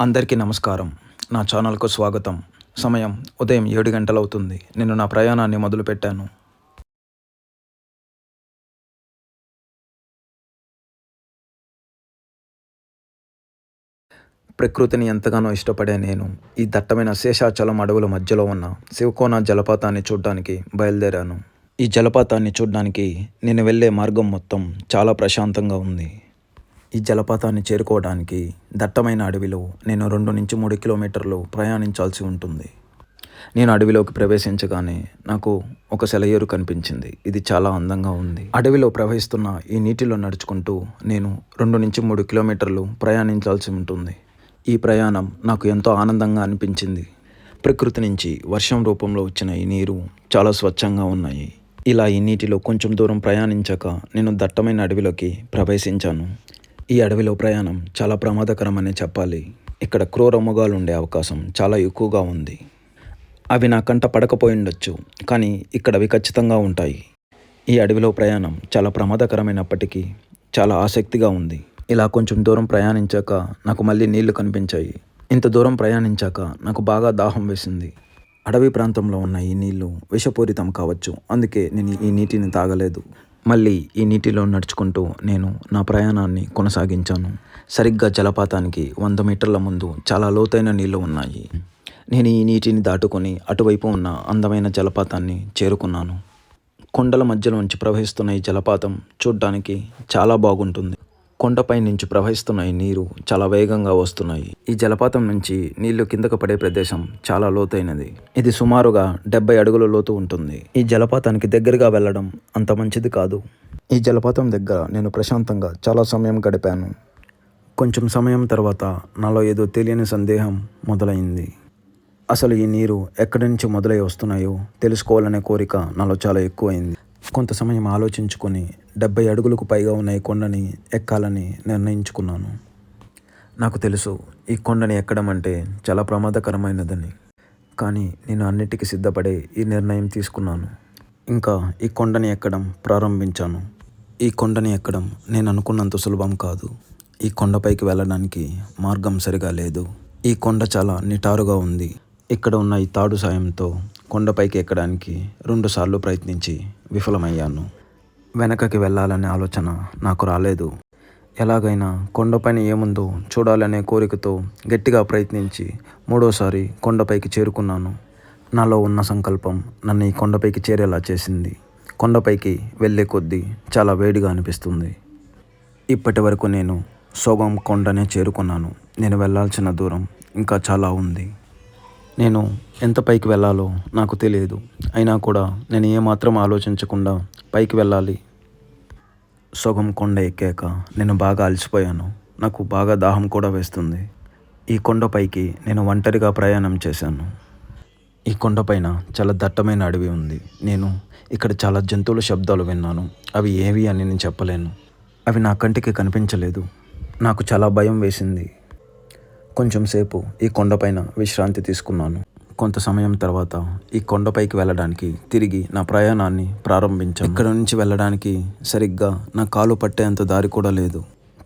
అందరికీ నమస్కారం. నా ఛానల్కు స్వాగతం. సమయం ఉదయం 7 గంటలవుతుంది. నేను నా ప్రయాణాన్ని మొదలుపెట్టాను. ప్రకృతిని ఎంతగానో ఇష్టపడే నేను ఈ దట్టమైన శేషాచలం అడవుల మధ్యలో ఉన్న శివకోన జలపాతాన్ని చూడ్డానికి బయలుదేరాను. ఈ జలపాతాన్ని చూడ్డానికి నేను వెళ్ళే మార్గం మొత్తం చాలా ప్రశాంతంగా ఉంది. ఈ జలపాతాన్ని చేరుకోవడానికి దట్టమైన అడవిలో నేను 2 నుంచి 3 కిలోమీటర్లు ప్రయాణించాల్సి ఉంటుంది. నేను అడవిలోకి ప్రవేశించగానే నాకు ఒక సెలయేరు కనిపించింది. ఇది చాలా అందంగా ఉంది. అడవిలో ప్రవహిస్తున్న ఈ నీటిలో నడుచుకుంటూ నేను 2 నుంచి 3 కిలోమీటర్లు ప్రయాణించాల్సి ఉంటుంది. ఈ ప్రయాణం నాకు ఎంతో ఆనందంగా అనిపించింది. ప్రకృతి నుంచి వర్షం రూపంలో వచ్చిన ఈ నీరు చాలా స్వచ్ఛంగా ఉన్నాయి. ఇలా ఈ నీటిలో కొంచెం దూరం ప్రయాణించాక నేను దట్టమైన అడవిలోకి ప్రవేశించాను. ఈ అడవిలో ప్రయాణం చాలా ప్రమాదకరమనే చెప్పాలి. ఇక్కడ క్రూర మృగాలు ఉండే అవకాశం చాలా ఎక్కువగా ఉంది. అవి నా కంట పడకపోయిండొచ్చు, కానీ ఇక్కడ అవి ఖచ్చితంగా ఉంటాయి. ఈ అడవిలో ప్రయాణం చాలా ప్రమాదకరమైనప్పటికీ చాలా ఆసక్తిగా ఉంది. ఇలా కొంచెం దూరం ప్రయాణించాక నాకు మళ్ళీ నీళ్లు కనిపించాయి. ఇంత దూరం ప్రయాణించాక నాకు బాగా దాహం వేసింది. అడవి ప్రాంతంలో ఉన్న ఈ నీళ్లు విషపూరితం కావచ్చు, అందుకే నేను ఈ నీటిని తాగలేదు. మళ్ళీ ఈ నీటిలో నడుచుకుంటూ నేను నా ప్రయాణాన్ని కొనసాగించాను. సరిగ్గా జలపాతానికి 100 మీటర్ల ముందు చాలా లోతైన నీళ్లు ఉన్నాయి. నేను ఈ నీటిని దాటుకొని అటువైపు ఉన్న అందమైన జలపాతాన్ని చేరుకున్నాను. కొండల మధ్యలోంచి ప్రవహిస్తున్న ఈ జలపాతం చూడ్డానికి చాలా బాగుంటుంది. కొండపై నుంచి ప్రవహిస్తున్న ఈ నీరు చాలా వేగంగా వస్తున్నాయి. ఈ జలపాతం నుంచి నీళ్లు కిందకు పడే ప్రదేశం చాలా లోతైనది. ఇది సుమారుగా 70 అడుగుల లోతు ఉంటుంది. ఈ జలపాతానికి దగ్గరగా వెళ్ళడం అంత మంచిది కాదు. ఈ జలపాతం దగ్గర నేను ప్రశాంతంగా చాలా సమయం గడిపాను. కొంచెం సమయం తర్వాత నాలో ఏదో తెలియని సందేహం మొదలైంది. అసలు ఈ నీరు ఎక్కడి నుంచి మొదలై వస్తున్నాయో తెలుసుకోవాలనే కోరిక నాలో చాలా ఎక్కువైంది. కొంత సమయం ఆలోచించుకొని 70 అడుగులకు పైగా ఉన్న ఈ కొండని ఎక్కాలని నిర్ణయించుకున్నాను. నాకు తెలుసు ఈ కొండని ఎక్కడం అంటే చాలా ప్రమాదకరమైనదని, కానీ నేను అన్నిటికీ సిద్ధపడే ఈ నిర్ణయం తీసుకున్నాను. ఇంకా ఈ కొండని ఎక్కడం ప్రారంభించాను. ఈ కొండని ఎక్కడం నేను అనుకున్నంత సులభం కాదు. ఈ కొండపైకి వెళ్ళడానికి మార్గం సరిగా లేదు. ఈ కొండ చాలా నిటారుగా ఉంది. ఇక్కడ ఉన్న ఈ తాడు సాయంతో కొండపైకి ఎక్కడానికి 2 సార్లు ప్రయత్నించి విఫలమయ్యాను. వెనకకి వెళ్ళాలనే ఆలోచన నాకు రాలేదు. ఎలాగైనా కొండపైన ఏముందో చూడాలనే కోరికతో గట్టిగా ప్రయత్నించి 3వసారి కొండపైకి చేరుకున్నాను. నాలో ఉన్న సంకల్పం నన్ను ఈ కొండపైకి చేరేలా చేసింది. కొండపైకి వెళ్ళే కొద్దీ చాలా వేడిగా అనిపిస్తుంది. ఇప్పటి వరకు నేను సగం కొండనే చేరుకున్నాను. నేను వెళ్ళాల్సిన దూరం ఇంకా చాలా ఉంది. నేను ఎంత పైకి వెళ్ళాలో నాకు తెలియదు. అయినా కూడా నేను ఏమాత్రం ఆలోచించకుండా పైకి వెళ్ళాలి. సగం కొండ ఎక్కాక నేను బాగా అలసిపోయాను. నాకు బాగా దాహం కూడా వేస్తుంది. ఈ కొండపైకి నేను ఒంటరిగా ప్రయాణం చేశాను. ఈ కొండపైన చాలా దట్టమైన అడవి ఉంది. నేను ఇక్కడ చాలా జంతువుల శబ్దాలు విన్నాను. అవి ఏవి అని నేను చెప్పలేను. అవి నా కంటికి కనిపించలేదు. నాకు చాలా భయం వేసింది. కొంచెం సేపు ఈ కొండపైన విశ్రాంతి తీసుకున్నాను. కొంత సమయం తర్వాత ఈ కొండపైకి వెళ్ళడానికి తిరిగి నా ప్రయాణాన్ని ప్రారంభించాను. ఇక్కడ నుంచి వెళ్ళడానికి సరిగ్గా నా కాలు పట్టేంత దారి కూడా లేదు.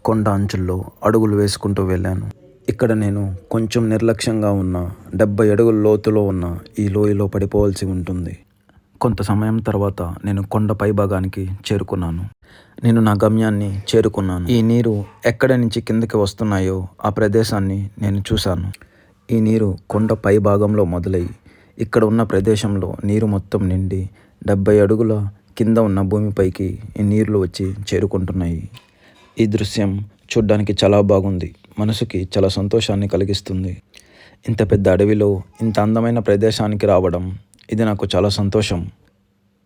కొండ అంచుల్లో అడుగులు వేసుకుంటూ వెళ్ళాను. ఇక్కడ నేను కొంచెం నిర్లక్ష్యంగా ఉన్న 70 అడుగుల లోతులో ఉన్న ఈ లోయలో పడిపోవాల్సి ఉంటుంది. కొంత సమయం తర్వాత నేను కొండ పై భాగానికి చేరుకున్నాను. నేను నా గమ్యాన్ని చేరుకున్నాను. ఈ నీరు ఎక్కడి నుంచి కిందకి వస్తున్నాయో ఆ ప్రదేశాన్ని నేను చూశాను. ఈ నీరు కొండ పై భాగంలో మొదలై ఇక్కడ ఉన్న ప్రదేశంలో నీరు మొత్తం నిండి 70 అడుగుల కింద ఉన్న భూమిపైకి ఈ నీళ్లు వచ్చి చేరుకుంటున్నాయి. ఈ దృశ్యం చూడ్డానికి చాలా బాగుంది. మనసుకి చాలా సంతోషాన్ని కలిగిస్తుంది. ఇంత పెద్ద అడవిలో ఇంత అందమైన ప్రదేశానికి రావడం ఇది నాకు చాలా సంతోషం.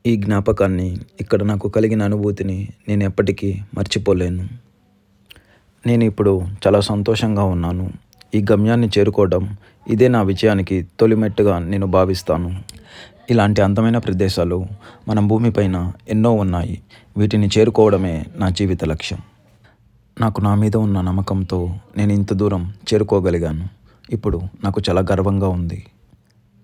ఈ జ్ఞాపకాన్ని, ఇక్కడ నాకు కలిగిన అనుభూతిని నేను ఎప్పటికీ మర్చిపోలేను. నేను ఇప్పుడు చాలా సంతోషంగా ఉన్నాను. ఈ గమ్యాన్ని చేరుకోవడం ఇదే నా విజయానికి తొలిమెట్టుగా నేను భావిస్తాను. ఇలాంటి అందమైన ప్రదేశాలు మన భూమిపైన ఎన్నో ఉన్నాయి. వీటిని చేరుకోవడమే నా జీవిత లక్ష్యం. నాకు నా మీద ఉన్న నమ్మకంతో నేను ఇంత దూరం చేరుకోగలిగాను. ఇప్పుడు నాకు చాలా గర్వంగా ఉంది.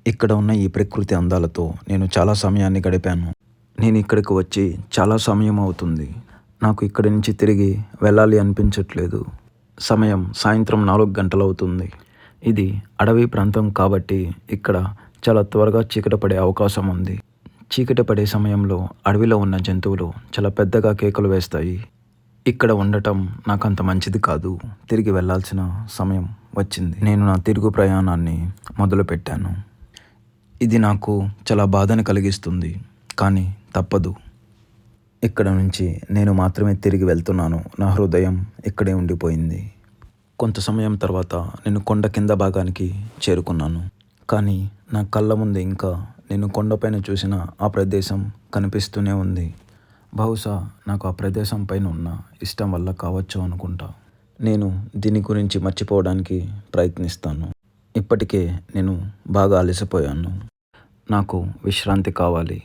ఇక్కడ ఉన్న ఈ ప్రకృతి అందాలతో నేను చాలా సమయాన్ని గడిపాను. నేను ఇక్కడికి వచ్చి చాలా సమయం అవుతుంది. నాకు ఇక్కడి నుంచి తిరిగి వెళ్ళాలి అనిపించట్లేదు. సమయం సాయంత్రం 4 గంటలు అవుతుంది. ఇది అడవి ప్రాంతం కాబట్టి ఇక్కడ చాలా త్వరగా చీకటి పడే అవకాశం ఉంది. చీకటి పడే సమయంలో అడవిలో ఉన్న జంతువులు చాలా పెద్దగా కేకలు వేస్తాయి. ఇక్కడ ఉండటం నాకంత మంచిది కాదు. తిరిగి వెళ్ళాల్సిన సమయం వచ్చింది. నేను నా తిరుగు ప్రయాణాన్ని మొదలుపెట్టాను. ఇది నాకు చాలా బాధను కలిగిస్తుంది, కానీ తప్పదు. ఇక్కడ నుంచి నేను మాత్రమే తిరిగి వెళ్తున్నాను. నా హృదయం ఇక్కడే ఉండిపోయింది. కొంత సమయం తర్వాత నేను కొండ కింద భాగానికి చేరుకున్నాను. కానీ నా కళ్ళ ముందు ఇంకా నేను కొండపైన చూసిన ఆ ప్రదేశం కనిపిస్తూనే ఉంది. బహుశా నాకు ఆ ప్రదేశం పైన ఉన్న ఇష్టం వల్ల కావచ్చు అనుకుంటా. నేను దీని గురించి మర్చిపోవడానికి ప్రయత్నిస్తాను. ఇప్పటికే నేను బాగా అలసిపోయాను. నాకు విశ్రాంతి కావాలి.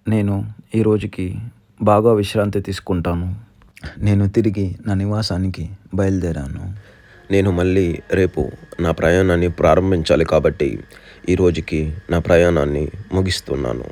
నేను ఈ రోజుకి బాగా విశ్రాంతి తీసుకుంటాను. నేను తిరిగి నా నివాసానికి బయలుదేరాను. నేను మళ్ళీ రేపు నా ప్రయాణాన్ని ప్రారంభించాలి కాబట్టి ఈ రోజుకి నా ప్రయాణాన్ని ముగిస్తున్నాను.